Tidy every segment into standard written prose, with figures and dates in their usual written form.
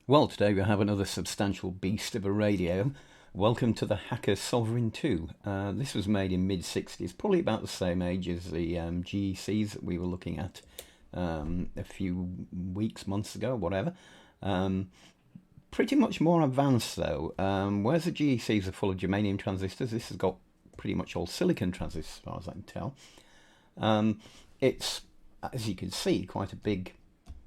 Well, today we have another substantial beast of a radio. Welcome to the Hacker Sovereign 2. This was made in mid-60s, probably about the same age as the GECs that we were looking at a few months ago, whatever. Pretty much more advanced though. Whereas the GECs are full of germanium transistors, this has got pretty much all silicon transistors as far as I can tell. It's, as you can see, quite a big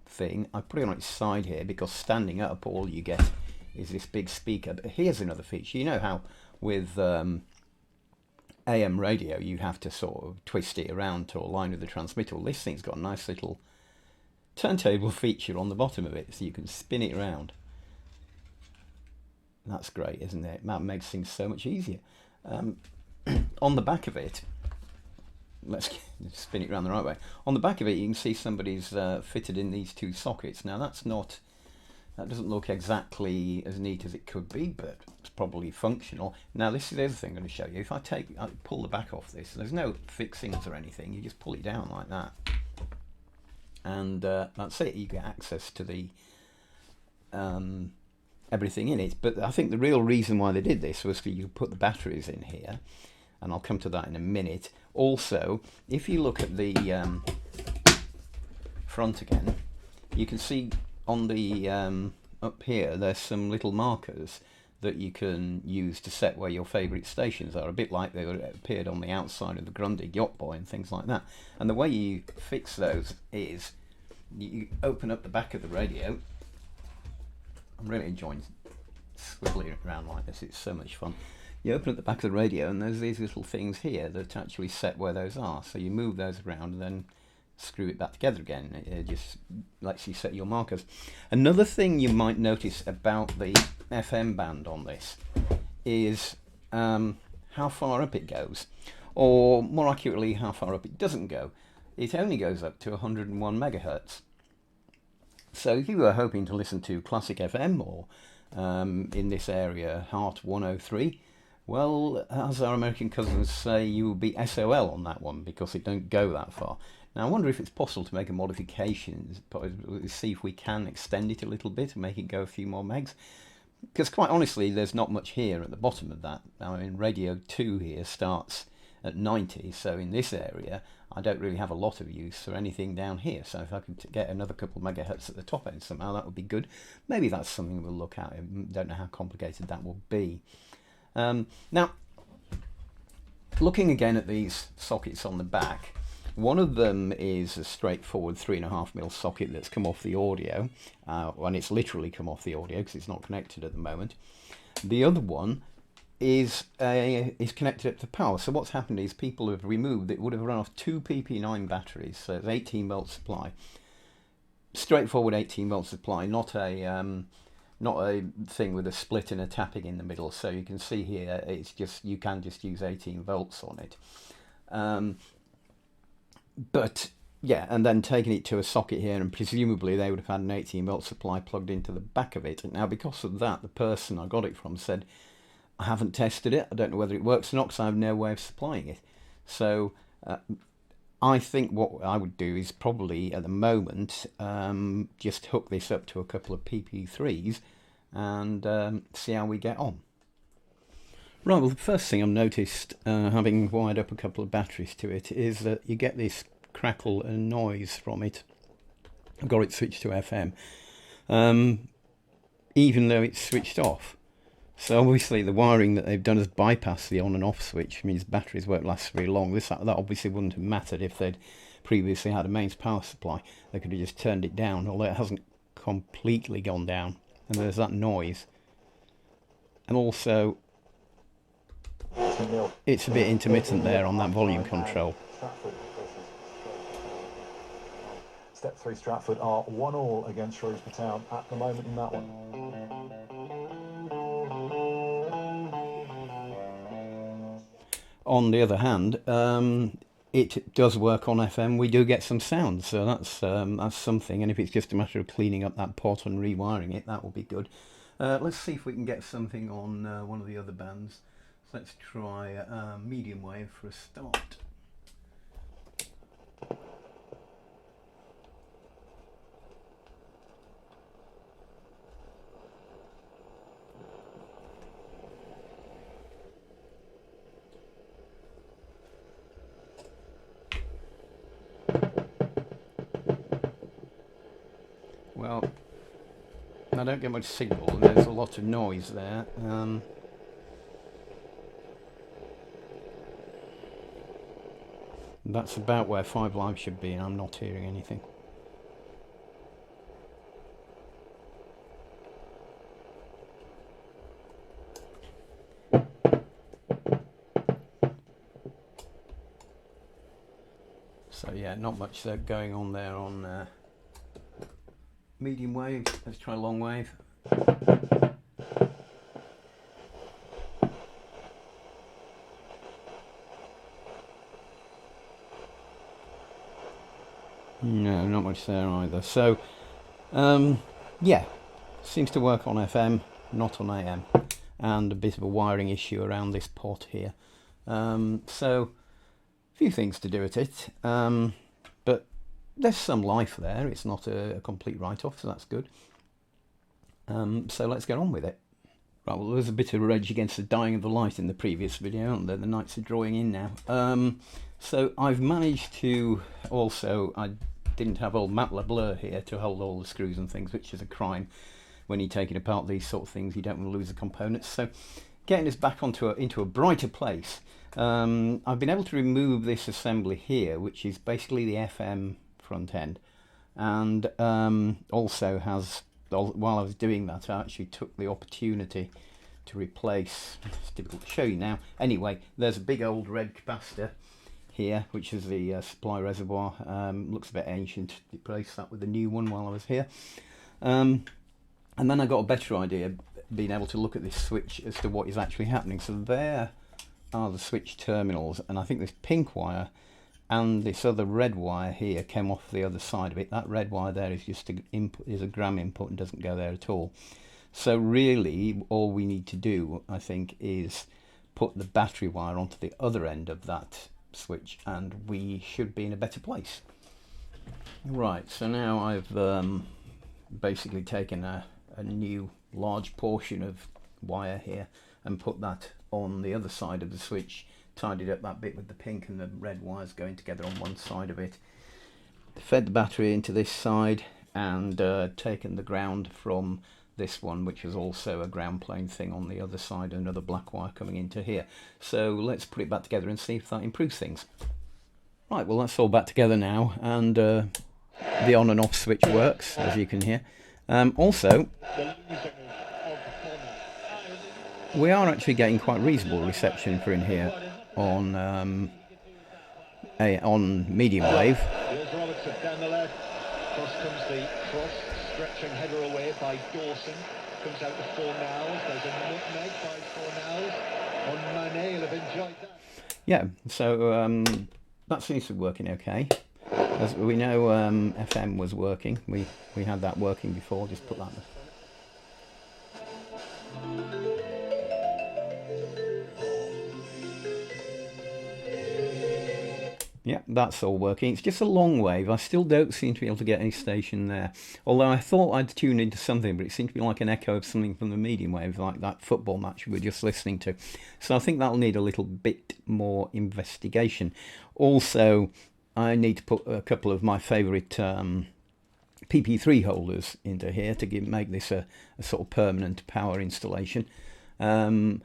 thing. I put it on its side here because standing up all you get is this big speaker. But here's another feature. You know how with AM radio you have to sort of twist it around to align with the transmitter. Well, this thing's got a nice little turntable feature on the bottom of it so you can spin it around. That's great, isn't it? That makes things so much easier. On the back of it, let's spin it around the right way. On the back of it, you can see somebody's fitted in these two sockets. Now that doesn't look exactly as neat as it could be, but it's probably functional. Now this is the other thing I'm going to show you. If I pull the back off this, there's no fixings or anything. You just pull it down like that, and that's it. You get access to the everything in it. But I think the real reason why they did this was for you to put the batteries in here, and I'll come to that in a minute. Also, if you look at the front again, you can see on the up here there's some little markers that you can use to set where your favourite stations are, a bit like they appeared on the outside of the Grundig Yacht Boy and things like that. And the way you fix those is you open up the back of the radio. I'm really enjoying swiveling it around like this, it's so much fun. You open up the back of the radio and there's these little things here that actually set where those are. So you move those around and then screw it back together again. It just lets you set your markers. Another thing you might notice about the FM band on this is how far up it goes. Or more accurately, how far up it doesn't go. It only goes up to 101 megahertz. So if you were hoping to listen to classic FM or in this area Heart 103, well, as our American cousins say, you will be SOL on that one because it don't go that far. Now I wonder if it's possible to make a modification, see if we can extend it a little bit and make it go a few more megs. Because quite honestly, there's not much here at the bottom of that. I mean, radio 2 here starts at 90, so in this area I don't really have a lot of use for anything down here. So if I could get another couple of megahertz at the top end somehow, that would be good. Maybe that's something we'll look at. I don't know how complicated that will be. Now, looking again at these sockets on the back, one of them is a straightforward 3.5mm socket that's come off the audio, and it's literally come off the audio because it's not connected at the moment. The other one is connected up to power. So what's happened is people have removed, it would have run off two PP9 batteries, so it's 18 volt supply, straightforward 18 volt supply, not a thing with a split and a tapping in the middle. So you can see here it's just, you can just use 18 volts on it. But yeah, and then taking it to a socket here, and presumably they would have had an 18 volt supply plugged into the back of it. And now because of that, the person I got it from said, I haven't tested it, I don't know whether it works or not because I have no way of supplying it. So I think what I would do is probably at the moment just hook this up to a couple of PP3s and see how we get on. Right, well the first thing I've noticed, having wired up a couple of batteries to it, is that you get this crackle and noise from it. I've got it switched to FM, even though it's switched off. So obviously the wiring that they've done has bypassed the on and off switch, means batteries won't last very long. That obviously wouldn't have mattered if they'd previously had a mains power supply. They could have just turned it down, although it hasn't completely gone down. And there's that noise. And also, it's a bit intermittent there on that volume control. Step 3 Stratford are 1-1 against Shrewsbury Town at the moment in that one. On the other hand, it does work on FM. We do get some sound, so that's something. And if it's just a matter of cleaning up that pot and rewiring it, that will be good. Let's see if we can get something on one of the other bands. So let's try medium wave for a start. Well, I don't get much signal, and there's a lot of noise there. That's about where 5 Live should be, and I'm not hearing anything. So yeah, not much going on there on medium wave. Let's try long wave. No, not much there either. So, yeah, seems to work on FM, not on AM, and a bit of a wiring issue around this pot here. So, a few things to do with it, but there's some life there. It's not a complete write-off, so that's good. So let's get on with it. Right, well, there's a bit of a rage against the dying of the light in the previous video, aren't there? The nights are drawing in now. So I've managed to also, I didn't have old Mat Blur here to hold all the screws and things, which is a crime when you're taking apart these sort of things. You don't want to lose the components. So getting this back into a brighter place, I've been able to remove this assembly here, which is basically the FM front end, and also has, while I was doing that, I actually took the opportunity to replace, it's difficult to show you now, anyway, there's a big old red capacitor here, which is the supply reservoir. Looks a bit ancient. Replaced that with a new one while I was here, and then I got a better idea, being able to look at this switch as to what is actually happening. So there are the switch terminals, and I think this pink wire and this other red wire here came off the other side of it. That red wire there is just is a gram input and doesn't go there at all. So really all we need to do, I think, is put the battery wire onto the other end of that switch, and we should be in a better place. Right, so now I've basically taken a new large portion of wire here and put that on the other side of the switch, tidied up that bit with the pink and the red wires going together on one side of it, fed the battery into this side, and taken the ground from this one, which is also a ground plane thing on the other side, another black wire coming into here. So let's put it back together and see if that improves things. Right, well, that's all back together now, and the on and off switch works, as you can hear. Also, we are actually getting quite reasonable reception for in here on medium wave. Stretching header away by Dawson, comes out to 4 nows. There's a nutmeg by 4 nows on Manet. He'll have enjoyed that. Yeah, so that seems to be working okay. As we know, FM was working. We had that working before. Just put that there. Yeah, that's all working. It's just a long wave. I still don't seem to be able to get any station there. Although I thought I'd tuned into something, but it seemed to be like an echo of something from the medium wave, like that football match we were just listening to. So I think that'll need a little bit more investigation. Also, I need to put a couple of my favourite PP3 holders into here to make this a sort of permanent power installation. And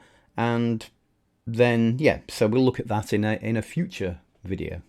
then, yeah, so we'll look at that in a future video.